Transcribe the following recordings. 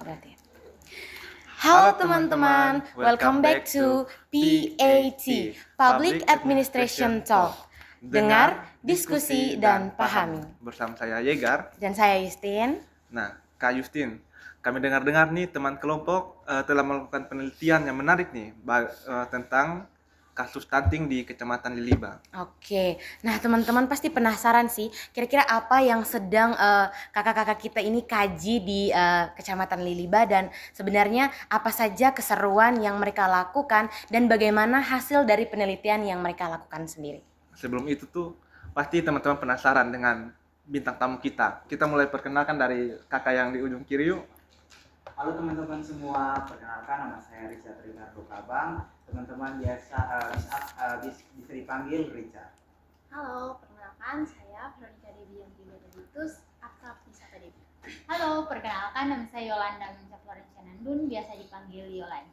berarti. Halo teman-teman, welcome back to PAT, Public Administration Talk. Dengar, diskusi, dan pahami. Bersama saya Yegar. Dan saya Justin. Nah, Kak Justin, kami dengar-dengar nih teman kelompok telah melakukan penelitian yang menarik nih tentang kasus stunting di Kecamatan Liliba. Oke, nah teman-teman pasti penasaran sih, kira-kira apa yang sedang kakak-kakak kita ini kaji di Kecamatan Liliba, dan sebenarnya apa saja keseruan yang mereka lakukan dan bagaimana hasil dari penelitian yang mereka lakukan sendiri. Sebelum itu tuh pasti teman-teman penasaran dengan bintang tamu kita. Kita mulai perkenalkan dari kakak yang di ujung kiri yuk. Halo teman-teman semua, perkenalkan nama saya Richard Ricardo Kabang. Teman-teman bisa dipanggil Richard. Halo, perkenalkan saya Veronica Devi yang Benedictus, akrab disapa Devi. Halo, perkenalkan nama saya Yolanda Menca Florencia Nandun, biasa dipanggil Yolan.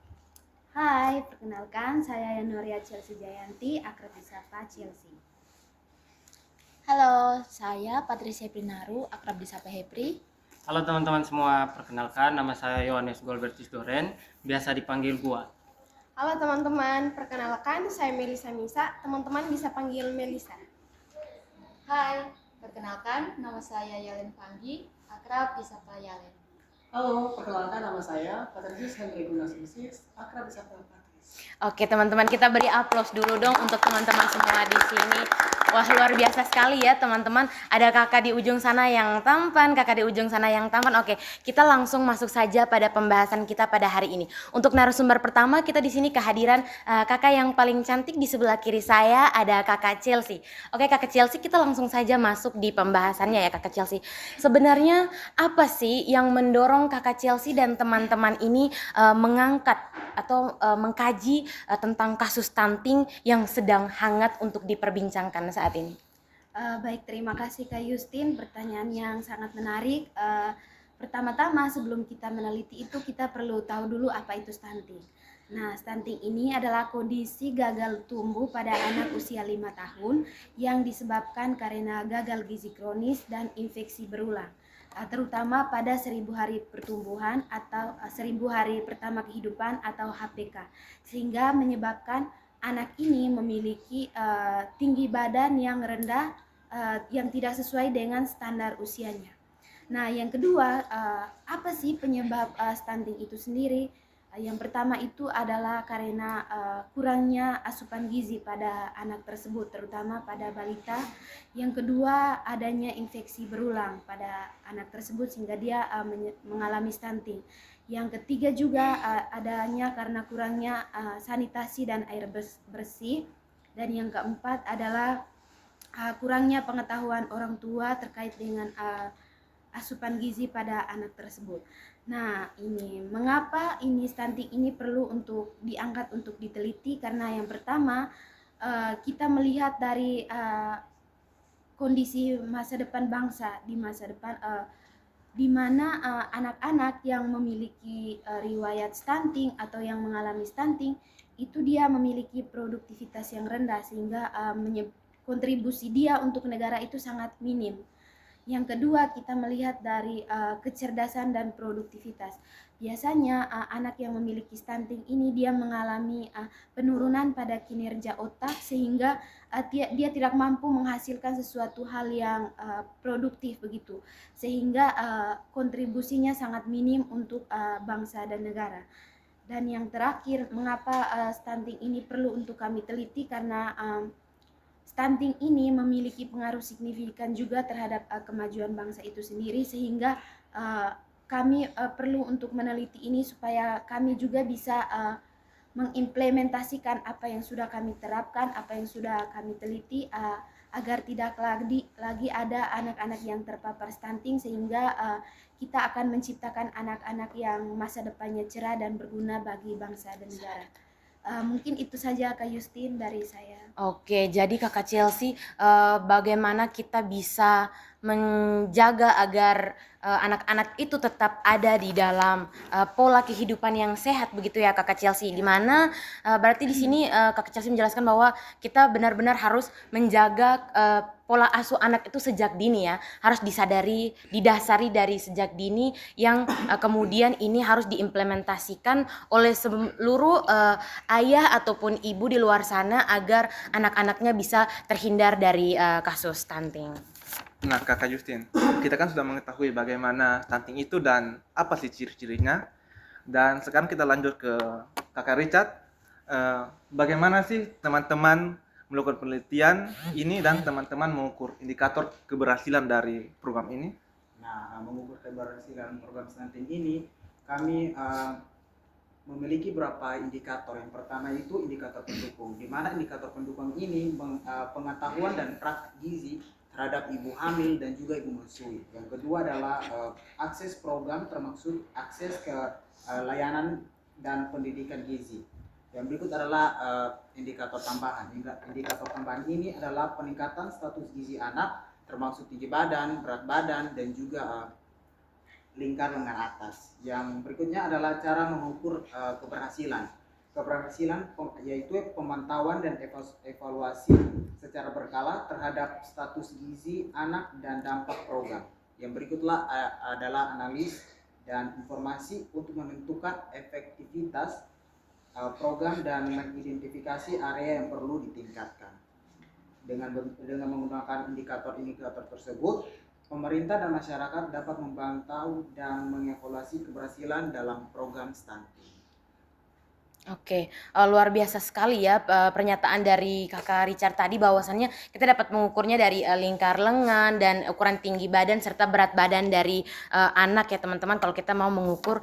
Hai, perkenalkan saya Yanoria Chelsea Jayanti, akrab disapa Chelsea. Halo, saya Patricia Prinaru, akrab disapa Hepri. Halo teman-teman semua, perkenalkan nama saya Yohanes Golbertis Doren, biasa dipanggil Gua. Halo teman-teman, perkenalkan saya Melisa Misa, teman-teman bisa panggil Melisa. Hai, perkenalkan nama saya Yalen Panggi, akrab disapa Yalen. Halo, perkenalkan nama saya Patricius Henry Gunasisis, akrab disapa Patris. Oke teman-teman, kita beri aplaus dulu dong untuk teman-teman semua di sini. Wah, luar biasa sekali ya teman-teman. Ada kakak di ujung sana yang tampan, kakak di ujung sana yang tampan. Oke, kita langsung masuk saja pada pembahasan kita pada hari ini. Untuk narasumber pertama, kita di sini kehadiran kakak yang paling cantik. Di sebelah kiri saya ada kakak Chelsea. Oke, kakak Chelsea, kita langsung saja masuk di pembahasannya ya kakak Chelsea. Sebenarnya apa sih yang mendorong kakak Chelsea dan teman-teman ini mengangkat atau mengkaji tentang kasus stunting yang sedang hangat untuk diperbincangkan saat ini? Baik, terima kasih Kak Justin, pertanyaan yang sangat menarik. Pertama-tama sebelum kita meneliti itu kita perlu tahu dulu apa itu stunting. Nah, stunting ini adalah kondisi gagal tumbuh pada anak usia 5 tahun yang disebabkan karena gagal gizi kronis dan infeksi berulang, terutama pada 1000 hari pertumbuhan atau 1000 hari pertama kehidupan atau HPK, sehingga menyebabkan anak ini memiliki tinggi badan yang rendah, yang tidak sesuai dengan standar usianya. Nah, yang kedua, apa sih penyebab stunting itu sendiri? Yang pertama itu adalah karena kurangnya asupan gizi pada anak tersebut, terutama pada balita. Yang kedua, adanya infeksi berulang pada anak tersebut sehingga dia mengalami stunting. Yang ketiga juga adanya karena kurangnya sanitasi dan air bersih. Dan yang keempat adalah kurangnya pengetahuan orang tua terkait dengan asupan gizi pada anak tersebut. Nah, ini mengapa ini stunting ini perlu untuk diangkat untuk diteliti, karena yang pertama kita melihat dari kondisi masa depan bangsa di masa depan, di mana anak-anak yang memiliki riwayat stunting atau yang mengalami stunting itu dia memiliki produktivitas yang rendah, sehingga kontribusi dia untuk negara itu sangat minim. Yang kedua, kita melihat dari kecerdasan dan produktivitas. Biasanya anak yang memiliki stunting ini dia mengalami penurunan pada kinerja otak, sehingga dia tidak mampu menghasilkan sesuatu hal yang produktif begitu, sehingga kontribusinya sangat minim untuk bangsa dan negara. Dan yang terakhir, mengapa stunting ini perlu untuk kami teliti, karena stunting ini memiliki pengaruh signifikan juga terhadap kemajuan bangsa itu sendiri, sehingga kami perlu untuk meneliti ini supaya kami juga bisa mengimplementasikan apa yang sudah kami terapkan, apa yang sudah kami teliti, agar tidak lagi ada anak-anak yang terpapar stunting, sehingga kita akan menciptakan anak-anak yang masa depannya cerah dan berguna bagi bangsa dan negara. Mungkin itu saja Kak Justin dari saya. Oke, jadi kakak Chelsea, bagaimana kita bisa menjaga agar anak-anak itu tetap ada di dalam pola kehidupan yang sehat begitu ya Kakak Chelsea. Dimana berarti di sini Kakak Chelsea menjelaskan bahwa kita benar-benar harus menjaga pola asuh anak itu sejak dini ya, harus didasari dari sejak dini yang kemudian ini harus diimplementasikan oleh seluruh ayah ataupun ibu di luar sana agar anak-anaknya bisa terhindar dari kasus stunting. Nah, Kakak Justin, kita kan sudah mengetahui bagaimana stunting itu dan apa sih ciri-cirinya. Dan sekarang kita lanjut ke Kakak Richard. Bagaimana sih teman-teman melakukan penelitian ini dan teman-teman mengukur indikator keberhasilan dari program ini? Nah, mengukur keberhasilan program stunting ini, kami memiliki beberapa indikator. Yang pertama itu indikator pendukung, di mana indikator pendukung ini pengetahuan dan praktik gizi terhadap ibu hamil dan juga ibu menyusui. Yang kedua adalah akses program, termasuk akses ke layanan dan pendidikan gizi. Yang berikut adalah indikator tambahan. Indikator tambahan ini adalah peningkatan status gizi anak, termasuk tinggi badan, berat badan, dan juga lingkar lengan atas. Yang berikutnya adalah cara mengukur keberhasilan. Keberhasilan yaitu pemantauan dan evaluasi secara berkala terhadap status gizi anak dan dampak program. Yang berikutlah adalah analis dan informasi untuk menentukan efektivitas program dan mengidentifikasi area yang perlu ditingkatkan. Dengan menggunakan indikator-indikator tersebut, pemerintah dan masyarakat dapat memantau dan mengevaluasi keberhasilan dalam program stunting. Oke, luar biasa sekali ya pernyataan dari Kakak Richard tadi, bahwasannya kita dapat mengukurnya dari lingkar lengan dan ukuran tinggi badan serta berat badan dari anak ya teman-teman. Kalau kita mau mengukur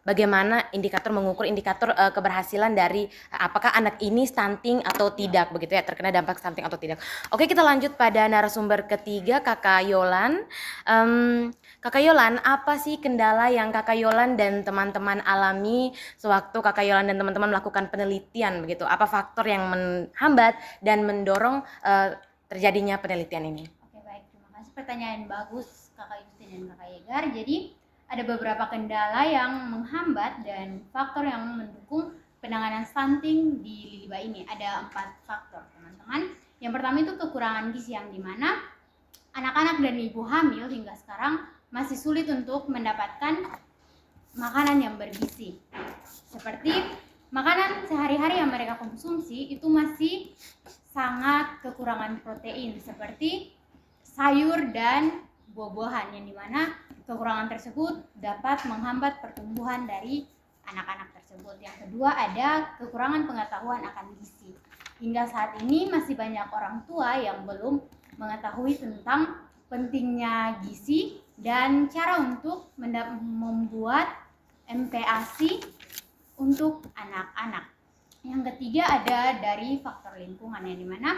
bagaimana mengukur indikator keberhasilan dari apakah anak ini stunting atau tidak begitu ya, terkena dampak stunting atau tidak. Oke, kita lanjut pada narasumber ketiga, Kakak Yolan. Kakak Yolan, apa sih kendala yang Kakak Yolan dan teman-teman alami sewaktu Kakak Yolan dan teman-teman melakukan penelitian begitu? Apa faktor yang menghambat dan mendorong terjadinya penelitian ini? Oke, baik, terima kasih, pertanyaan bagus Kakak Justin dan Kakak Yegar. Jadi ada beberapa kendala yang menghambat dan faktor yang mendukung penanganan stunting di Liliba ini. Ada 4 faktor teman-teman. Yang pertama itu kekurangan gizi, yang dimana anak-anak dan ibu hamil hingga sekarang masih sulit untuk mendapatkan makanan yang bergizi. Seperti makanan sehari-hari yang mereka konsumsi itu masih sangat kekurangan protein, seperti sayur dan buah-buahan, yang dimana kekurangan tersebut dapat menghambat pertumbuhan dari anak-anak tersebut. Yang kedua ada kekurangan pengetahuan akan gizi. Hingga saat ini masih banyak orang tua yang belum mengetahui tentang pentingnya gizi dan cara untuk membuat MPASI untuk anak-anak. Yang ketiga ada dari faktor lingkungan, yang dimana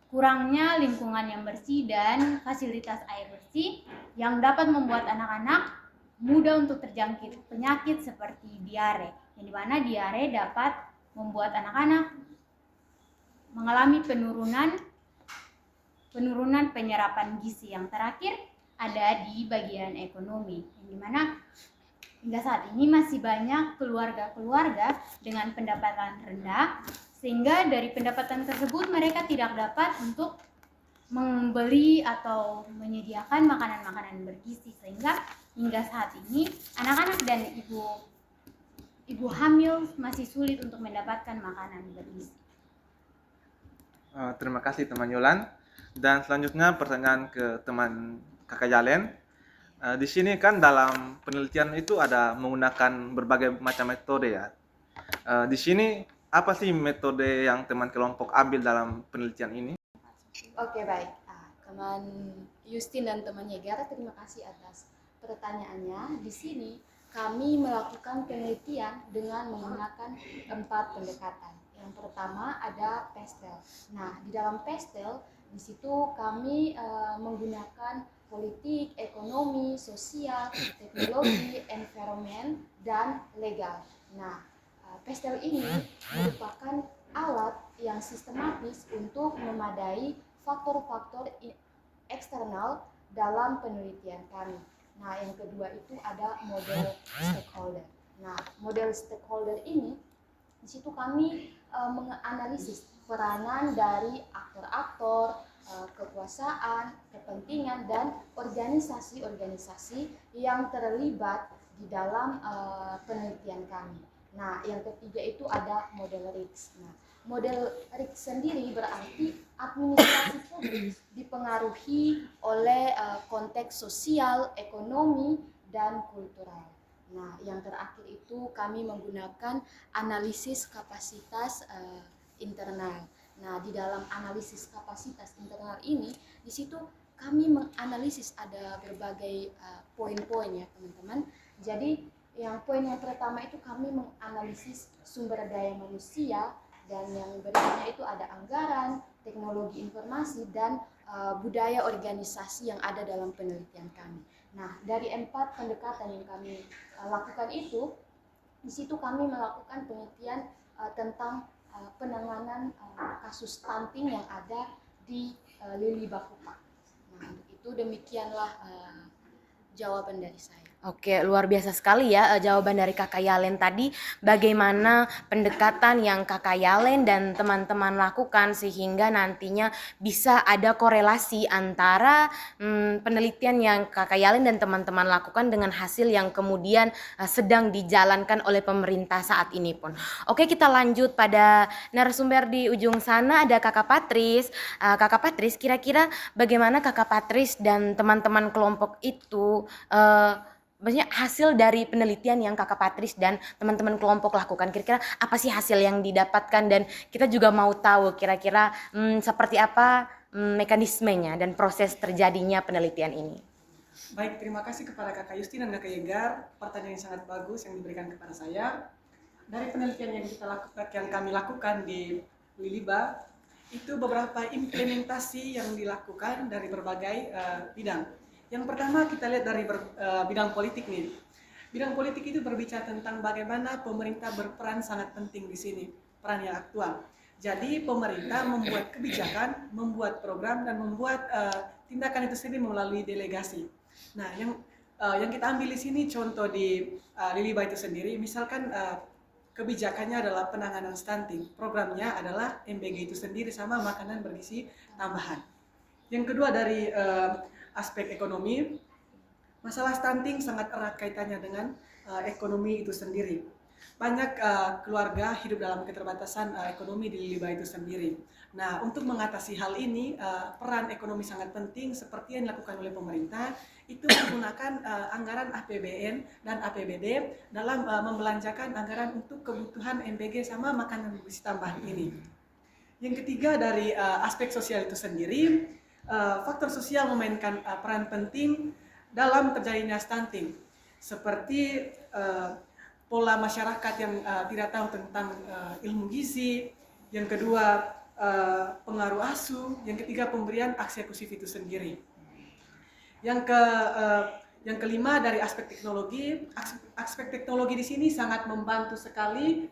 kurangnya lingkungan yang bersih dan fasilitas air bersih yang dapat membuat anak-anak mudah untuk terjangkit penyakit seperti diare, yang dimana diare dapat membuat anak-anak mengalami penurunan penyerapan gizi. Yang terakhir ada di bagian ekonomi, yang dimana hingga saat ini masih banyak keluarga-keluarga dengan pendapatan rendah, sehingga dari pendapatan tersebut mereka tidak dapat untuk membeli atau menyediakan makanan-makanan bergizi, sehingga hingga saat ini anak-anak dan ibu hamil masih sulit untuk mendapatkan makanan bergizi. Terima kasih teman Yolan. Dan selanjutnya pertanyaan ke teman Kakak Jalen. Di sini kan dalam penelitian itu ada menggunakan berbagai macam metode ya. Di sini apa sih metode yang teman kelompok ambil dalam penelitian ini? Oke, baik. Teman Justin dan teman Yegar, terima kasih atas pertanyaannya. Di sini kami melakukan penelitian dengan menggunakan 4 pendekatan. Yang pertama ada PESTEL. Nah, di dalam PESTEL di situ kami menggunakan politik, ekonomi, sosial, teknologi, environment, dan legal. Nah, PESTEL ini merupakan alat yang sistematis untuk memadai faktor-faktor eksternal dalam penelitian kami. Nah, yang kedua itu ada model stakeholder. Nah, model stakeholder ini di situ kami menganalisis peranan dari aktor-aktor, kekuasaan, kepentingan, dan organisasi-organisasi yang terlibat di dalam penelitian kami. Nah, yang ketiga itu ada model RIX. Nah, model RIX sendiri berarti administrasi publik dipengaruhi oleh konteks sosial, ekonomi, dan kultural. Nah, yang terakhir itu kami menggunakan analisis kapasitas internal. Nah, di dalam analisis kapasitas internal ini, di situ kami menganalisis ada berbagai poin-poin ya teman-teman. Jadi yang poin yang pertama itu kami menganalisis sumber daya manusia, dan yang berikutnya itu ada anggaran, teknologi informasi, dan budaya organisasi yang ada dalam penelitian kami. Nah, dari 4 pendekatan yang kami lakukan itu, di situ kami melakukan penelitian tentang penanganan kasus stunting yang ada di Lili Bakupa. Nah, untuk itu demikianlah jawaban dari saya. Oke, luar biasa sekali ya jawaban dari Kakak Yalen tadi. Bagaimana pendekatan yang Kakak Yalen dan teman-teman lakukan sehingga nantinya bisa ada korelasi antara penelitian yang Kakak Yalen dan teman-teman lakukan dengan hasil yang kemudian sedang dijalankan oleh pemerintah saat ini pun. Oke, kita lanjut pada narasumber di ujung sana, ada Kakak Patris. Kakak Patris, kira-kira bagaimana Kakak Patris dan teman-teman kelompok itu maksudnya hasil dari penelitian yang Kakak Patris dan teman-teman kelompok lakukan, kira-kira apa sih hasil yang didapatkan, dan kita juga mau tahu kira-kira seperti apa mekanismenya dan proses terjadinya penelitian ini. Baik, terima kasih kepada Kakak Justin dan Kakak Yegar. Pertanyaan yang sangat bagus yang diberikan kepada saya. Dari penelitian yang kami lakukan di Liliba, itu beberapa implementasi yang dilakukan dari berbagai bidang. Yang pertama kita lihat dari bidang politik nih. Bidang politik itu berbicara tentang bagaimana pemerintah berperan sangat penting di sini, peran yang aktual. Jadi pemerintah membuat kebijakan, membuat program, dan membuat tindakan itu sendiri melalui delegasi. Nah, yang kita ambil di sini contoh di Liliba itu sendiri, misalkan kebijakannya adalah penanganan stunting, programnya adalah MBG itu sendiri sama makanan bergizi tambahan. Yang kedua dari aspek ekonomi, masalah stunting sangat erat kaitannya dengan ekonomi itu sendiri. Banyak keluarga hidup dalam keterbatasan ekonomi di Liliba itu sendiri. Nah, untuk mengatasi hal ini, peran ekonomi sangat penting seperti yang dilakukan oleh pemerintah, itu menggunakan anggaran APBN dan APBD dalam membelanjakan anggaran untuk kebutuhan MBG sama makanan bergizi tambahan ini. Yang ketiga dari aspek sosial itu sendiri, faktor sosial memainkan peran penting dalam terjadinya stunting, seperti pola masyarakat yang tidak tahu tentang ilmu gizi, yang kedua pengaruh asuh, yang ketiga pemberian aksi eksklusif itu sendiri. Yang kelima dari aspek teknologi di sini sangat membantu sekali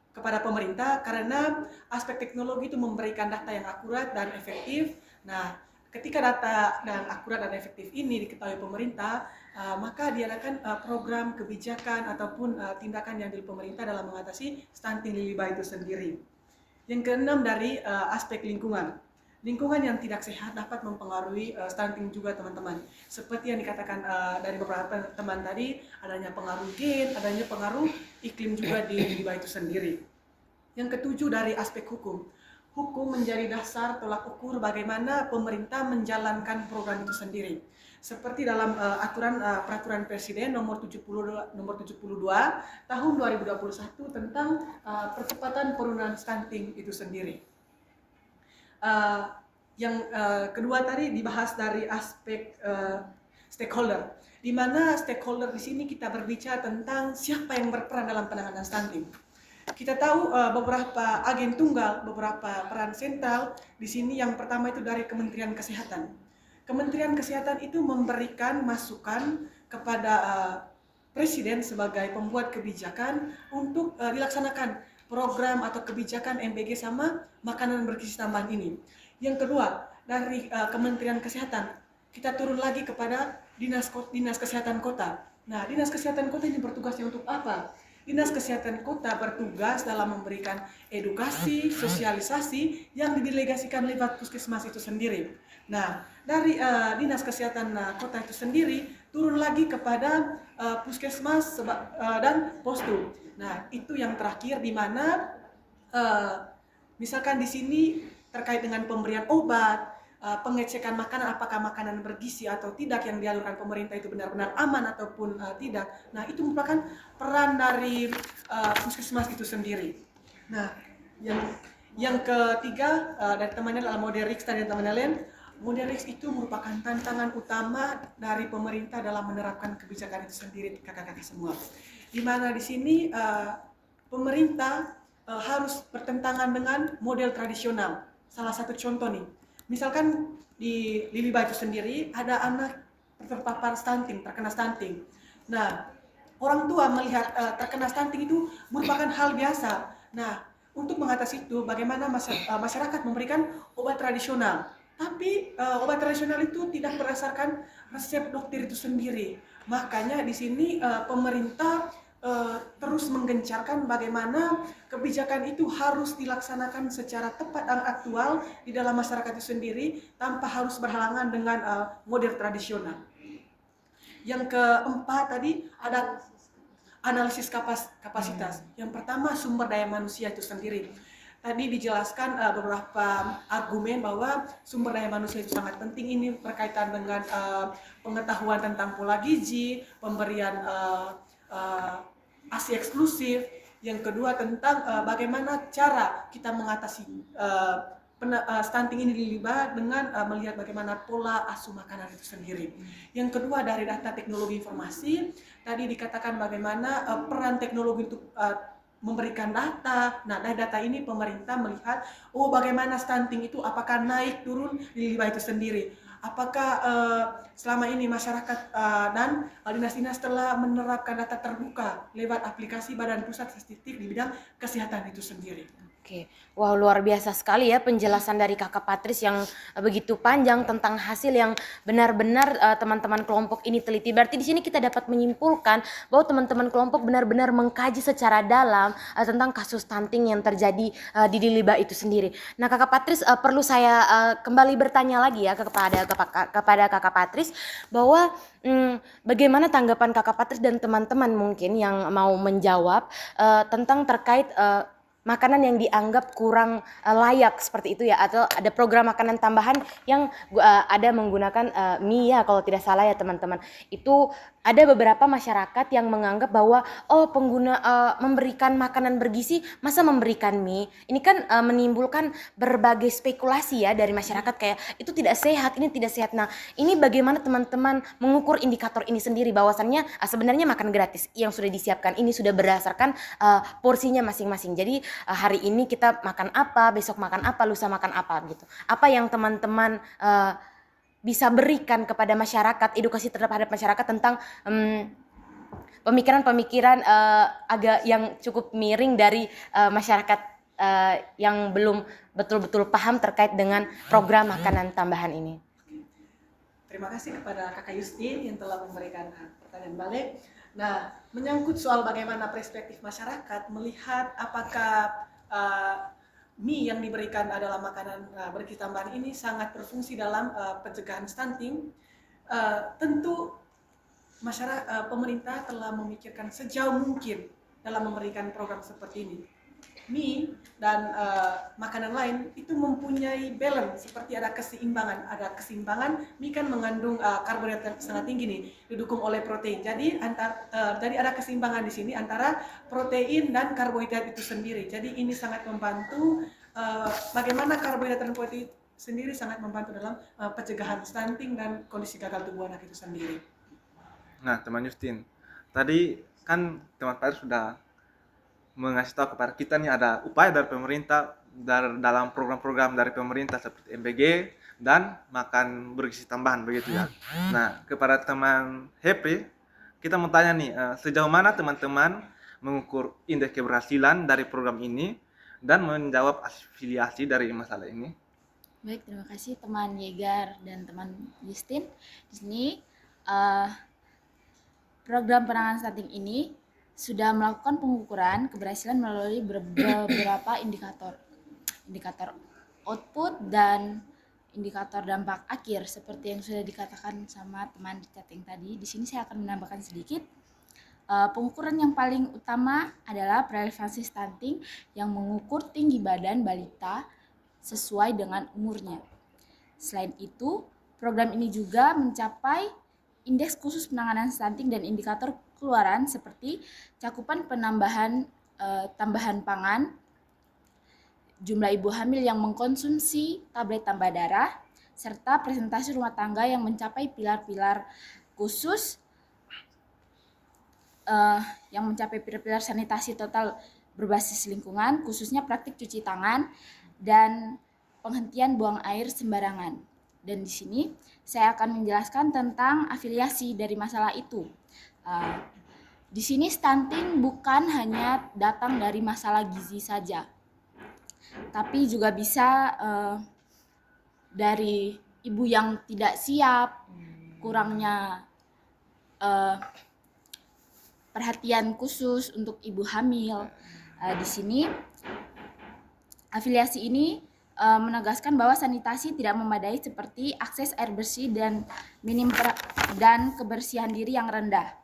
kepada pemerintah, karena aspek teknologi itu memberikan data yang akurat dan efektif. Nah, ketika data dan akurat dan efektif ini diketahui pemerintah, maka diadakan program kebijakan ataupun tindakan yang diambil pemerintah dalam mengatasi stunting Liliba itu sendiri. Yang keenam dari aspek lingkungan. Lingkungan yang tidak sehat dapat mempengaruhi stunting juga teman-teman. Seperti yang dikatakan dari beberapa teman tadi, adanya pengaruh gen, adanya pengaruh iklim juga di Liliba itu sendiri. Yang ketujuh dari aspek hukum. Hukum menjadi dasar tolak ukur bagaimana pemerintah menjalankan program itu sendiri. Seperti dalam peraturan Presiden nomor 72 tahun 2021 tentang percepatan penurunan stunting itu sendiri. Yang kedua tadi dibahas dari aspek stakeholder, di mana stakeholder di sini kita berbicara tentang siapa yang berperan dalam penanganan stunting. Kita tahu beberapa agen tunggal, beberapa peran sentral di sini. Yang pertama itu dari Kementerian Kesehatan. Kementerian Kesehatan itu memberikan masukan kepada Presiden sebagai pembuat kebijakan untuk dilaksanakan program atau kebijakan MBG sama makanan bergizi tambahan ini. Yang kedua dari Kementerian Kesehatan, kita turun lagi kepada dinas kesehatan kota. Nah, dinas kesehatan kota ini bertugasnya untuk apa? Dinas kesehatan kota bertugas dalam memberikan edukasi, sosialisasi yang didelegasikan lewat puskesmas itu sendiri. Nah, dari dinas kesehatan kota itu sendiri turun lagi kepada puskesmas dan postum. Nah, itu yang terakhir di mana misalkan di sini terkait dengan pemberian obat, pengecekan makanan, apakah makanan bergizi atau tidak yang dialurkan pemerintah itu benar-benar aman ataupun tidak. Nah, itu merupakan peran dari puskesmas itu sendiri. Nah, yang ketiga dari temannya adalah Moderix dan teman lain. Moderix itu merupakan tantangan utama dari pemerintah dalam menerapkan kebijakan itu sendiri, kakak-kakak semua. Di mana di sini pemerintah harus bertentangan dengan model tradisional. Salah satu contoh nih, misalkan di Liliba itu sendiri ada anak terpapar stunting, terkena stunting. Nah, orang tua melihat terkena stunting itu merupakan hal biasa. Nah, untuk mengatasi itu, bagaimana masyarakat memberikan obat tradisional. Tapi obat tradisional itu tidak berdasarkan resep dokter itu sendiri. Makanya di sini pemerintah terus menggencarkan bagaimana kebijakan itu harus dilaksanakan secara tepat dan aktual di dalam masyarakat itu sendiri tanpa harus berhalangan dengan model tradisional. Yang keempat tadi ada analisis kapasitas. Yang pertama sumber daya manusia itu sendiri. Tadi dijelaskan beberapa argumen bahwa sumber daya manusia itu sangat penting. Ini berkaitan dengan pengetahuan tentang pola gizi, pemberian ASI eksklusif. Yang kedua tentang bagaimana cara kita mengatasi stunting ini di Liliba dengan melihat bagaimana pola asuh makanan itu sendiri. Yang kedua dari data teknologi informasi, tadi dikatakan bagaimana peran teknologi untuk memberikan data. Nah, dari data ini pemerintah melihat bagaimana stunting itu apakah naik turun di Liliba itu sendiri. Apakah selama ini masyarakat dan dinas-dinas telah menerapkan data terbuka lewat aplikasi Badan Pusat Statistik di bidang kesehatan itu sendiri. Oke, wow, luar biasa sekali ya penjelasan dari Kakak Patris yang begitu panjang tentang hasil yang benar-benar teman-teman kelompok ini teliti. Berarti di sini kita dapat menyimpulkan bahwa teman-teman kelompok benar-benar mengkaji secara dalam tentang kasus stunting yang terjadi di Liliba itu sendiri. Nah, Kakak Patris perlu saya kembali bertanya lagi ya kepada Kakak Patris bahwa bagaimana tanggapan Kakak Patris dan teman-teman mungkin yang mau menjawab tentang terkait makanan yang dianggap kurang layak seperti itu ya, atau ada program makanan tambahan yang ada menggunakan mie ya kalau tidak salah ya teman-teman. Itu ada beberapa masyarakat yang menganggap bahwa pengguna memberikan makanan bergizi masa memberikan mie. Ini kan menimbulkan berbagai spekulasi ya dari masyarakat kayak itu tidak sehat, ini tidak sehat. Nah, ini bagaimana teman-teman mengukur indikator ini sendiri bahwasannya sebenarnya makan gratis yang sudah disiapkan ini sudah berdasarkan porsinya masing-masing. Jadi hari ini kita makan apa, besok makan apa, lusa makan apa gitu. Apa yang teman-teman bisa berikan kepada masyarakat, edukasi terhadap masyarakat tentang pemikiran-pemikiran agak yang cukup miring dari masyarakat yang belum betul-betul paham terkait dengan program makanan tambahan ini. Terima kasih kepada Kakak Justin yang telah memberikan pertanyaan balik. Nah, menyangkut soal bagaimana perspektif masyarakat melihat apakah mie yang diberikan adalah makanan bergizi tambahan ini sangat berfungsi dalam pencegahan stunting. Tentu pemerintah telah memikirkan sejauh mungkin dalam memberikan program seperti ini. Mie dan makanan lain itu mempunyai balance, seperti ada keseimbangan. Ada keseimbangan, mie kan mengandung karbohidrat sangat tinggi nih, didukung oleh protein. Jadi ada keseimbangan di sini antara protein dan karbohidrat itu sendiri. Jadi ini sangat membantu bagaimana karbohidrat dan protein sendiri sangat membantu dalam pencegahan stunting dan kondisi gagal tubuh anak itu sendiri. Nah, teman Justin, tadi kan teman Pak sudah mengasih tahu kepada kita nih ada upaya dari pemerintah dalam program-program dari pemerintah seperti MBG dan makan bergizi tambahan begitu ya. Nah, kepada teman Happy, kita mau tanya nih sejauh mana teman-teman mengukur indeks keberhasilan dari program ini dan menjawab afiliasi dari masalah ini. Baik, terima kasih teman Yegar dan teman Justin. Di sini eh, program penanganan stunting ini sudah melakukan pengukuran keberhasilan melalui beberapa indikator output dan indikator dampak akhir seperti yang sudah dikatakan sama teman di chatting tadi. Di sini saya akan menambahkan sedikit. Pengukuran yang paling utama adalah prevalencing stunting yang mengukur tinggi badan balita sesuai dengan umurnya. Selain itu, program ini juga mencapai indeks khusus penanganan stunting dan indikator keluaran seperti cakupan tambahan pangan, jumlah ibu hamil yang mengkonsumsi tablet tambah darah, serta presentasi rumah tangga yang mencapai pilar-pilar khusus sanitasi total berbasis lingkungan, khususnya praktik cuci tangan dan penghentian buang air sembarangan. Dan di sini saya akan menjelaskan tentang afiliasi dari masalah itu. Di sini stunting bukan hanya datang dari masalah gizi saja, tapi juga bisa dari ibu yang tidak siap, kurangnya perhatian khusus untuk ibu hamil. Di sini afiliasi ini menegaskan bahwa sanitasi tidak memadai seperti akses air bersih dan kebersihan diri yang rendah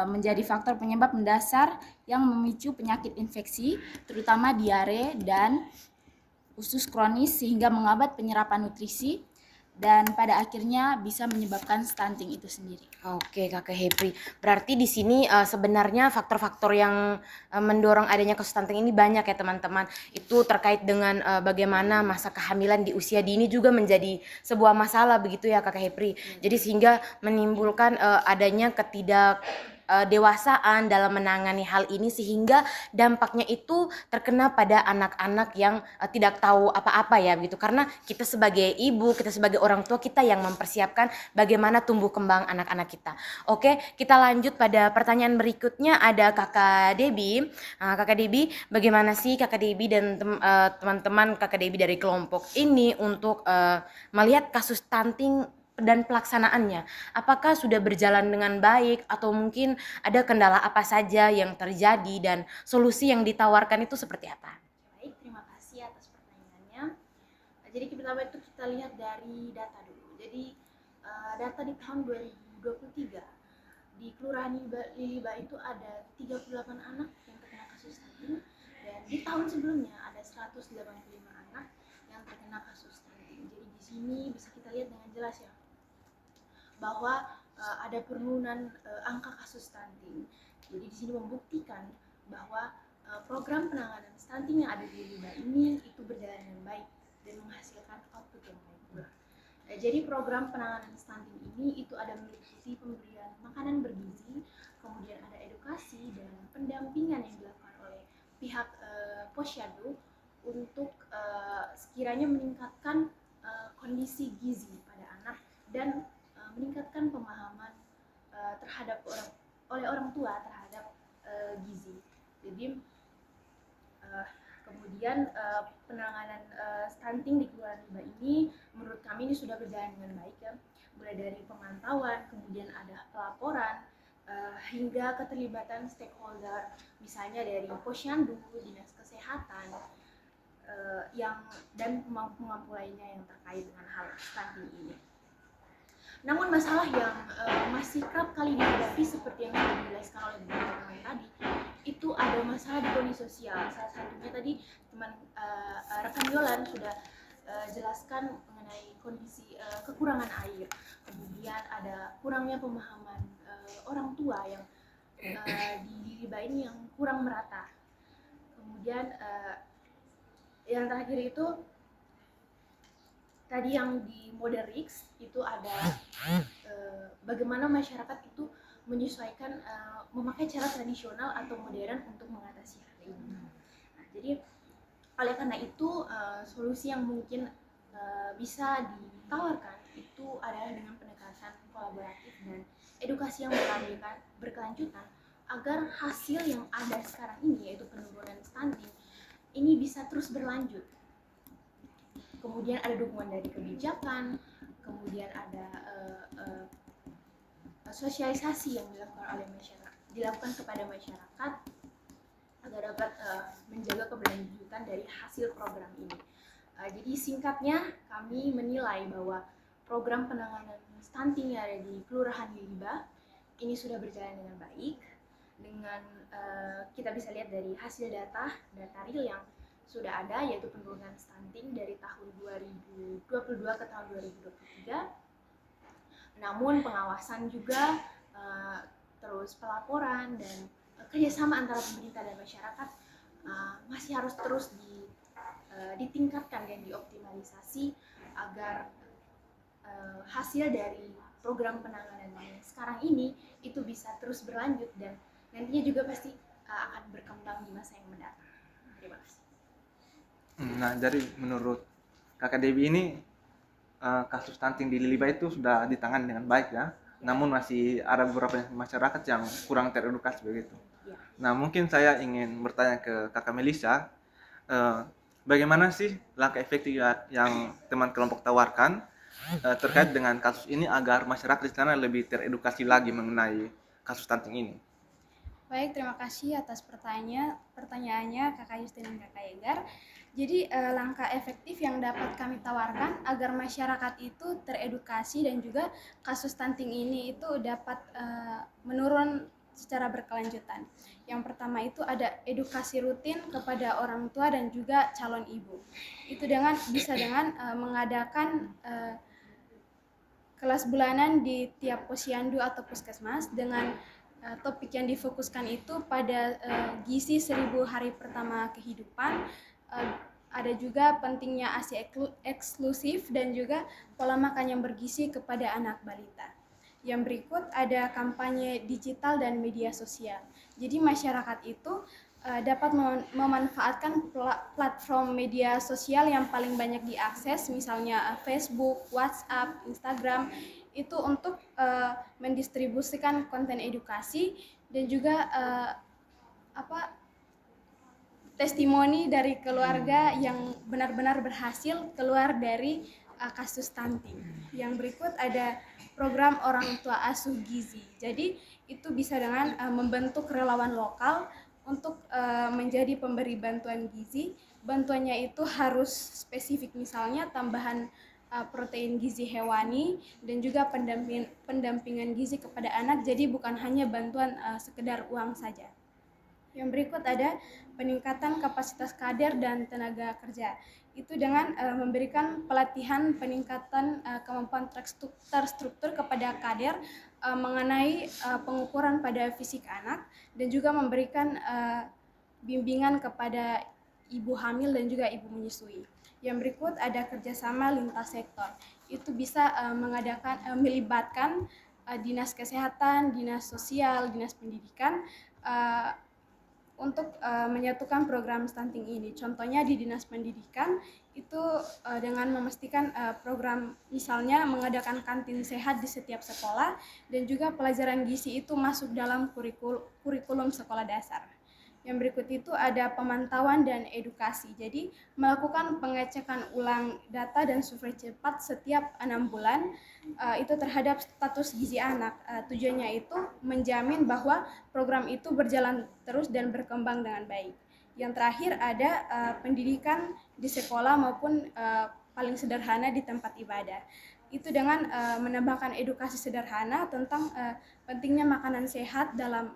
menjadi faktor penyebab mendasar yang memicu penyakit infeksi, terutama diare dan usus kronis sehingga menghambat penyerapan nutrisi dan pada akhirnya bisa menyebabkan stunting itu sendiri. Oke, Kakak Happy. Berarti di sini sebenarnya faktor-faktor yang mendorong adanya kasus stunting ini banyak ya teman-teman. Itu terkait dengan bagaimana masa kehamilan di usia dini juga menjadi sebuah masalah begitu ya Kakak Happy. Jadi sehingga menimbulkan adanya dewasaan dalam menangani hal ini sehingga dampaknya itu terkena pada anak-anak yang tidak tahu apa-apa ya begitu, karena kita sebagai ibu, kita sebagai orang tua, kita yang mempersiapkan bagaimana tumbuh kembang anak-anak kita. Oke, kita lanjut pada pertanyaan berikutnya. Ada Kakak Debbie. Kakak Debbie, bagaimana sih Kakak Debbie dan teman-teman Kakak Debbie dari kelompok ini untuk melihat kasus stunting dan pelaksanaannya? Apakah sudah berjalan dengan baik atau mungkin ada kendala apa saja yang terjadi dan solusi yang ditawarkan itu seperti apa? Baik, terima kasih atas pertanyaannya. Jadi pertama itu kita lihat dari data dulu. Jadi data di tahun 2023 di Kelurahan Liliba itu ada 38 anak yang terkena kasus stunting, dan di tahun sebelumnya ada 185 anak yang terkena kasus stunting. Jadi di sini bisa kita lihat dengan jelas ya bahwa ada penurunan angka kasus stunting. Jadi di sini membuktikan bahwa program penanganan stunting yang ada di Liliba ini itu berjalan dengan baik dan menghasilkan output yang baik pula. Jadi program penanganan stunting ini itu ada meliputi pemberian makanan bergizi, kemudian ada edukasi dan pendampingan yang dilakukan oleh pihak Posyandu untuk sekiranya meningkatkan kondisi gizi pada anak dan meningkatkan pemahaman oleh orang tua terhadap gizi. Jadi kemudian penanganan stunting di Kelurahan Liliba ini menurut kami ini sudah berjalan dengan baik ya, mulai dari pemantauan, kemudian ada pelaporan hingga keterlibatan stakeholder, misalnya dari Posyandu, Dinas Kesehatan, dan pemangku lainnya yang terkait dengan hal stunting ini. Namun masalah yang masih kerap kali dihadapi seperti yang sudah dijelaskan oleh beberapa teman tadi, itu ada masalah di kondisi sosial. Salah satunya tadi teman rekan Yolan sudah jelaskan mengenai kondisi kekurangan air, kemudian ada kurangnya pemahaman orang tua yang di Liliba ini yang kurang merata. Kemudian yang terakhir itu tadi yang di Moderix itu ada bagaimana masyarakat itu menyesuaikan memakai cara tradisional atau modern untuk mengatasi hal ini. Nah, jadi oleh karena itu solusi yang mungkin bisa ditawarkan itu adalah dengan pendekatan kolaboratif dan edukasi yang berkelanjutan agar hasil yang ada sekarang ini, yaitu penurunan stunting, ini bisa terus berlanjut. kemudian ada dukungan dari kebijakan, kemudian ada sosialisasi yang dilakukan kepada masyarakat agar dapat menjaga keberlanjutan dari hasil program ini. Jadi singkatnya, kami menilai bahwa program penanganan stunting yang ada di Kelurahan Liliba ini sudah berjalan dengan baik. Dengan kita bisa lihat dari hasil data real yang sudah ada, yaitu penurunan stunting dari tahun 2022 ke tahun 2023. Namun pengawasan juga, terus pelaporan dan kerjasama antara pemerintah dan masyarakat masih harus terus ditingkatkan dan dioptimalisasi agar hasil dari program penanganan yang sekarang ini itu bisa terus berlanjut dan nantinya juga pasti akan berkembang di masa yang mendatang. Terima kasih. Nah, jadi menurut Kakak Debbie ini kasus stunting di Liliba itu sudah ditangani dengan baik ya. Namun masih ada beberapa masyarakat yang kurang teredukasi begitu. Ya. Nah, mungkin saya ingin bertanya ke Kakak Melisa, bagaimana sih langkah efektif yang teman kelompok tawarkan terkait dengan kasus ini agar masyarakat di sana lebih teredukasi lagi mengenai kasus stunting ini? Baik, terima kasih atas pertanyaannya Kakak Justin dan Kakak Yegar. Jadi langkah efektif yang dapat kami tawarkan agar masyarakat itu teredukasi dan juga kasus stunting ini itu dapat menurun secara berkelanjutan. Yang pertama itu ada edukasi rutin kepada orang tua dan juga calon ibu. Itu bisa dengan mengadakan kelas bulanan di tiap posyandu atau puskesmas dengan topik yang difokuskan itu pada gizi 1000 hari pertama kehidupan. Ada juga pentingnya ASI eksklusif dan juga pola makan yang bergizi kepada anak balita. Yang berikut ada kampanye digital dan media sosial. Jadi masyarakat itu dapat memanfaatkan platform media sosial yang paling banyak diakses, misalnya Facebook, WhatsApp, Instagram, itu untuk mendistribusikan konten edukasi dan juga testimoni dari keluarga yang benar-benar berhasil keluar dari kasus stunting. Yang berikut ada program orang tua asuh gizi. Jadi itu bisa dengan membentuk relawan lokal untuk menjadi pemberi bantuan gizi. Bantuannya itu harus spesifik, misalnya tambahan protein gizi hewani dan juga pendampingan gizi kepada anak. Jadi bukan hanya bantuan sekedar uang saja. Yang berikut ada peningkatan kapasitas kader dan tenaga kerja. Itu dengan memberikan pelatihan peningkatan kemampuan terstruktur kepada kader mengenai pengukuran pada fisik anak dan juga memberikan bimbingan kepada ibu hamil dan juga ibu menyusui. Yang berikut ada kerjasama lintas sektor. Itu bisa melibatkan dinas kesehatan, dinas sosial, dinas pendidikan untuk menyatukan program stunting ini. Contohnya di dinas pendidikan itu dengan memastikan program misalnya mengadakan kantin sehat di setiap sekolah dan juga pelajaran gizi itu masuk dalam kurikulum sekolah dasar. Yang berikut itu ada pemantauan dan edukasi. Jadi melakukan pengecekan ulang data dan survei cepat setiap 6 bulan itu terhadap status gizi anak. Tujuannya itu menjamin bahwa program itu berjalan terus dan berkembang dengan baik. Yang terakhir ada pendidikan di sekolah maupun paling sederhana di tempat ibadah. Itu dengan menambahkan edukasi sederhana tentang pentingnya makanan sehat dalam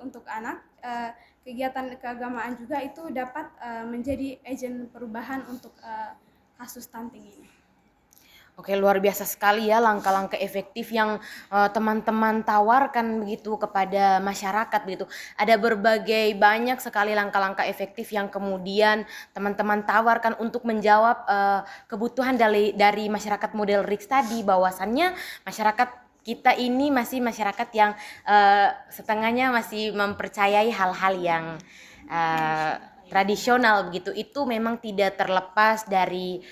untuk anak. Kegiatan keagamaan juga itu dapat menjadi agen perubahan untuk kasus stunting ini. Oke, luar biasa sekali ya langkah-langkah efektif yang teman-teman tawarkan begitu kepada masyarakat begitu. Ada berbagai banyak sekali langkah-langkah efektif yang kemudian teman-teman tawarkan untuk menjawab kebutuhan dari masyarakat model RIX tadi, bahwasannya masyarakat kita ini masih masyarakat yang setengahnya masih mempercayai hal-hal yang tradisional begitu, itu memang tidak terlepas dari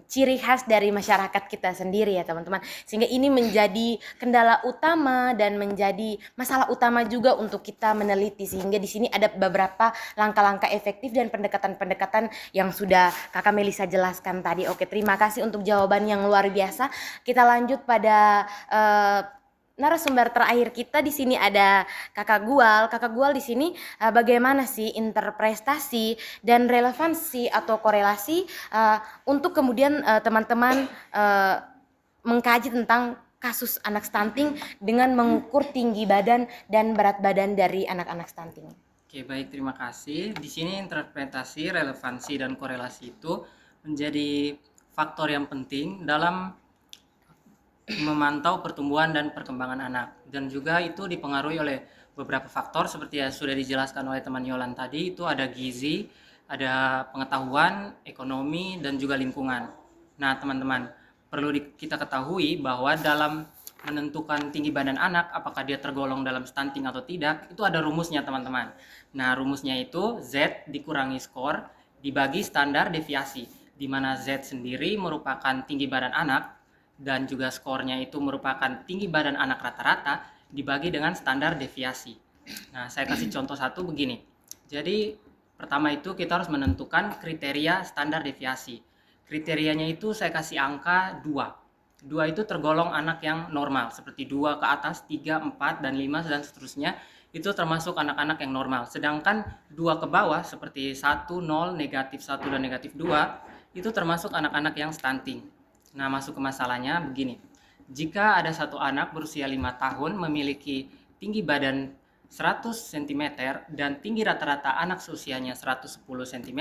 ciri khas dari masyarakat kita sendiri ya teman-teman, sehingga ini menjadi kendala utama dan menjadi masalah utama juga untuk kita meneliti, sehingga di sini ada beberapa langkah-langkah efektif dan pendekatan-pendekatan yang sudah Kakak Melisa jelaskan tadi. Oke, terima kasih untuk jawaban yang luar biasa. Kita lanjut pada narasumber terakhir kita. Di sini ada Kakak Gual. Kakak Gual di sini bagaimana sih interpretasi dan relevansi atau korelasi untuk kemudian teman-teman mengkaji tentang kasus anak stunting dengan mengukur tinggi badan dan berat badan dari anak-anak stunting. Oke, baik, terima kasih. Di sini interpretasi, relevansi, dan korelasi itu menjadi faktor yang penting dalam memantau pertumbuhan dan perkembangan anak, dan juga itu dipengaruhi oleh beberapa faktor seperti yang sudah dijelaskan oleh teman Yolan tadi. Itu ada gizi, ada pengetahuan, ekonomi, dan juga lingkungan. Nah teman-teman, perlu kita ketahui bahwa dalam menentukan tinggi badan anak, apakah dia tergolong dalam stunting atau tidak, itu ada rumusnya teman-teman. Nah rumusnya itu Z dikurangi skor dibagi standar deviasi, di mana Z sendiri merupakan tinggi badan anak dan juga skornya itu merupakan tinggi badan anak rata-rata dibagi dengan standar deviasi. Nah, saya kasih contoh satu begini. Jadi, pertama itu kita harus menentukan kriteria standar deviasi. Kriterianya itu saya kasih angka 2. 2 itu tergolong anak yang normal, seperti 2 ke atas, 3, 4, dan 5, dan seterusnya. Itu termasuk anak-anak yang normal. Sedangkan 2 ke bawah, seperti 1, 0, negatif 1, dan negatif 2, itu termasuk anak-anak yang stunting. Nah, masuk ke masalahnya begini. Jika ada satu anak berusia 5 tahun memiliki tinggi badan 100 cm dan tinggi rata-rata anak seusianya 110 cm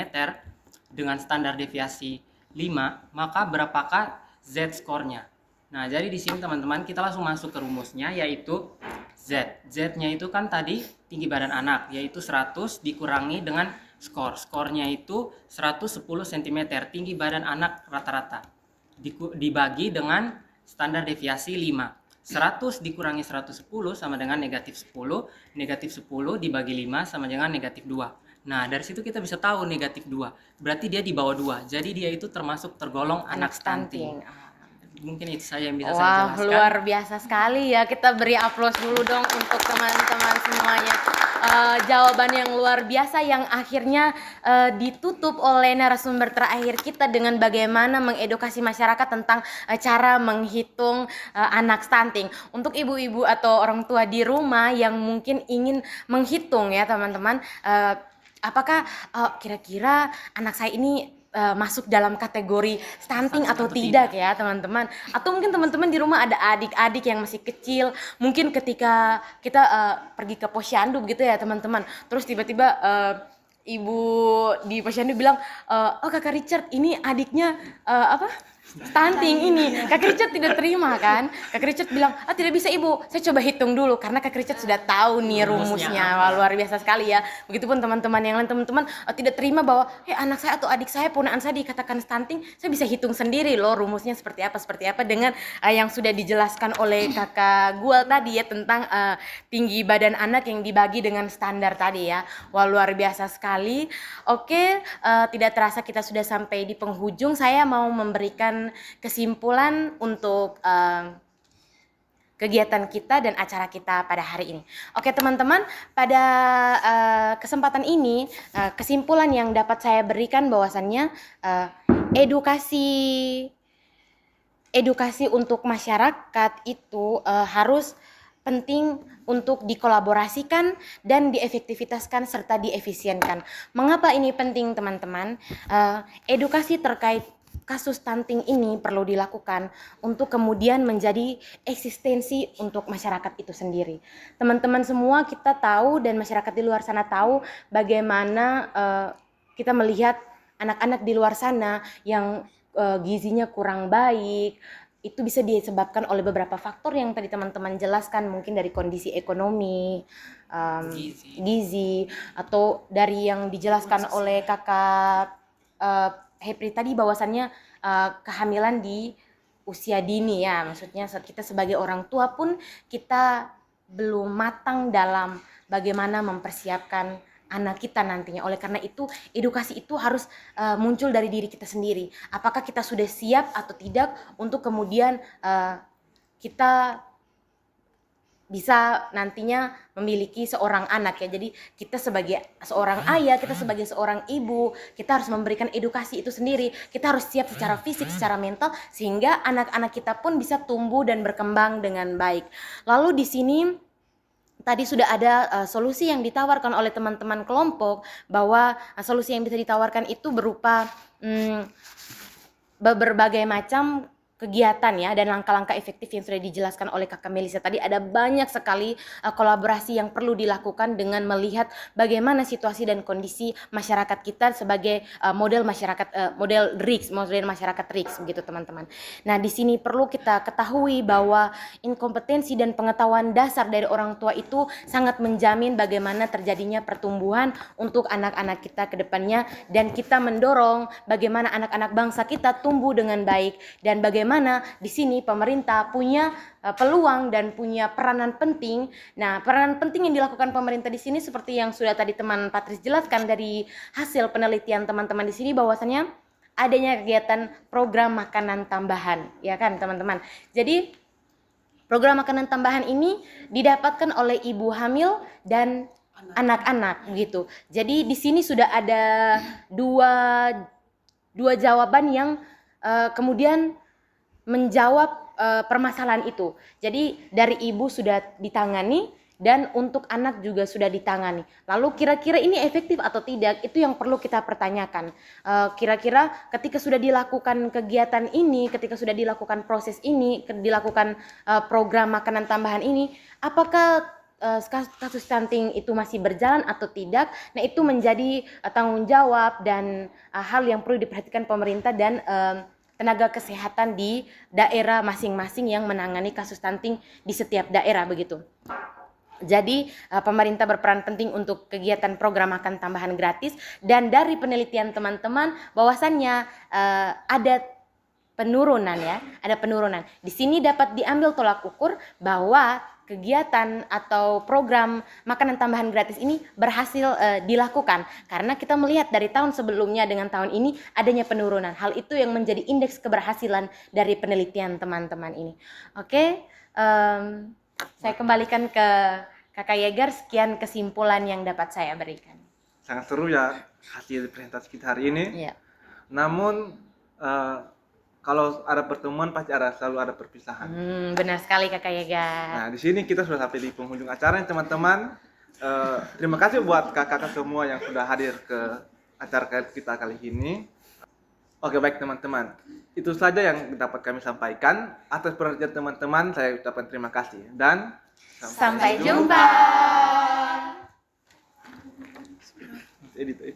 dengan standar deviasi 5, maka berapakah Z skornya? Nah, jadi di sini teman-teman kita langsung masuk ke rumusnya, yaitu Z. Z-nya itu kan tadi tinggi badan anak, yaitu 100 dikurangi dengan skor. Skornya itu 110 cm, tinggi badan anak rata-rata. Dibagi dengan standar deviasi 5. 100 dikurangi 110 sama dengan negatif 10. Negatif 10 dibagi 5 sama dengan negatif 2. Nah, dari situ kita bisa tahu negatif 2. Berarti dia di bawah 2. Jadi dia itu termasuk tergolong anak stunting. Mungkin itu saja yang bisa saya jelaskan. Luar biasa sekali ya. Kita beri aplaus dulu dong untuk teman-teman semuanya. Jawaban yang luar biasa yang akhirnya ditutup oleh narasumber terakhir kita dengan bagaimana mengedukasi masyarakat tentang cara menghitung anak stunting. Untuk ibu-ibu atau orang tua di rumah yang mungkin ingin menghitung ya teman-teman, apakah kira-kira anak saya ini masuk dalam kategori stunting atau tidak ya teman-teman, atau mungkin teman-teman di rumah ada adik-adik yang masih kecil, mungkin ketika kita pergi ke posyandu begitu ya teman-teman, terus tiba-tiba ibu di posyandu bilang, oh Kakak Richard ini adiknya stunting ini. Kakak Richard tidak terima kan, Kakak Richard bilang, tidak bisa ibu, saya coba hitung dulu, karena Kakak Richard sudah tahu nih rumusnya. Wah, luar biasa sekali ya. Begitupun teman-teman yang lain, teman-teman tidak terima bahwa anak saya atau adik saya, ponaan saya dikatakan stunting, saya bisa hitung sendiri loh rumusnya seperti apa dengan yang sudah dijelaskan oleh Kakak Gual tadi ya, tentang tinggi badan anak yang dibagi dengan standar tadi ya. Wah, luar biasa sekali. Oke, tidak terasa kita sudah sampai di penghujung. Saya mau memberikan kesimpulan untuk kegiatan kita dan acara kita pada hari ini. Oke teman-teman, pada kesempatan ini kesimpulan yang dapat saya berikan bahwasannya edukasi untuk masyarakat itu harus penting untuk dikolaborasikan dan diefektivitaskan serta diefisienkan. Mengapa ini penting teman-teman? Edukasi terkait kasus stunting ini perlu dilakukan untuk kemudian menjadi eksistensi untuk masyarakat itu sendiri. Teman-teman semua kita tahu dan masyarakat di luar sana tahu bagaimana kita melihat anak-anak di luar sana yang gizinya kurang baik. Itu bisa disebabkan oleh beberapa faktor yang tadi teman-teman jelaskan, mungkin dari kondisi ekonomi, gizi, atau dari yang dijelaskan oleh Kakak Hepri tadi bahwasannya kehamilan di usia dini ya, maksudnya kita sebagai orang tua pun kita belum matang dalam bagaimana mempersiapkan anak kita nantinya. Oleh karena itu, edukasi itu harus muncul dari diri kita sendiri. Apakah kita sudah siap atau tidak untuk kemudian kita bisa nantinya memiliki seorang anak ya. Jadi kita sebagai seorang ayah, kita sebagai seorang ibu, kita harus memberikan edukasi itu sendiri. Kita harus siap secara fisik, secara mental, sehingga anak-anak kita pun bisa tumbuh dan berkembang dengan baik. Lalu di sini tadi sudah ada solusi yang ditawarkan oleh teman-teman kelompok, bahwa solusi yang bisa ditawarkan itu berupa berbagai macam kegiatan ya, dan langkah-langkah efektif yang sudah dijelaskan oleh Kakak Melisa tadi. Ada banyak sekali kolaborasi yang perlu dilakukan dengan melihat bagaimana situasi dan kondisi masyarakat kita sebagai model masyarakat, model RIX, model masyarakat RIX begitu teman-teman. Nah di sini perlu kita ketahui bahwa inkompetensi dan pengetahuan dasar dari orang tua itu sangat menjamin bagaimana terjadinya pertumbuhan untuk anak-anak kita ke depannya, dan kita mendorong bagaimana anak-anak bangsa kita tumbuh dengan baik, dan bagaimana di sini pemerintah punya peluang dan punya peranan penting. Nah, peranan penting yang dilakukan pemerintah di sini seperti yang sudah tadi teman Patris jelaskan dari hasil penelitian teman-teman di sini, bahwasannya adanya kegiatan program makanan tambahan, ya kan teman-teman. Jadi program makanan tambahan ini didapatkan oleh ibu hamil dan anak-anak gitu. Jadi di sini sudah ada dua jawaban yang kemudian menjawab permasalahan itu. Jadi dari ibu sudah ditangani dan untuk anak juga sudah ditangani. Lalu kira-kira ini efektif atau tidak, itu yang perlu kita pertanyakan. Kira-kira ketika sudah dilakukan kegiatan ini, ketika sudah dilakukan proses ini, dilakukan program makanan tambahan ini, apakah kasus stunting itu masih berjalan atau tidak? Nah itu menjadi tanggung jawab dan hal yang perlu diperhatikan pemerintah dan tenaga kesehatan di daerah masing-masing yang menangani kasus stunting di setiap daerah begitu. Jadi pemerintah berperan penting untuk kegiatan program makan tambahan gratis, dan dari penelitian teman-teman bahwasannya ada penurunan ya, ada penurunan. Di sini dapat diambil tolak ukur bahwa kegiatan atau program makanan tambahan gratis ini berhasil dilakukan, karena kita melihat dari tahun sebelumnya dengan tahun ini adanya penurunan. Hal itu yang menjadi indeks keberhasilan dari penelitian teman-teman ini. Oke, saya kembalikan ke Kakak Yegar. Sekian kesimpulan yang dapat saya berikan. Sangat seru ya hasil presentasi kita hari ini. Iya. Namun kalau ada pertemuan pasti selalu ada perpisahan. Benar sekali Kakak Yegar. Nah, di sini kita sudah sampai di penghujung acara nih teman-teman. Terima kasih buat kakak-kakak semua yang sudah hadir ke acara kita kali ini. Oke, baik teman-teman. Itu saja yang dapat kami sampaikan. Atas perhatian teman-teman, saya ucapkan terima kasih dan Sampai jumpa. Edit.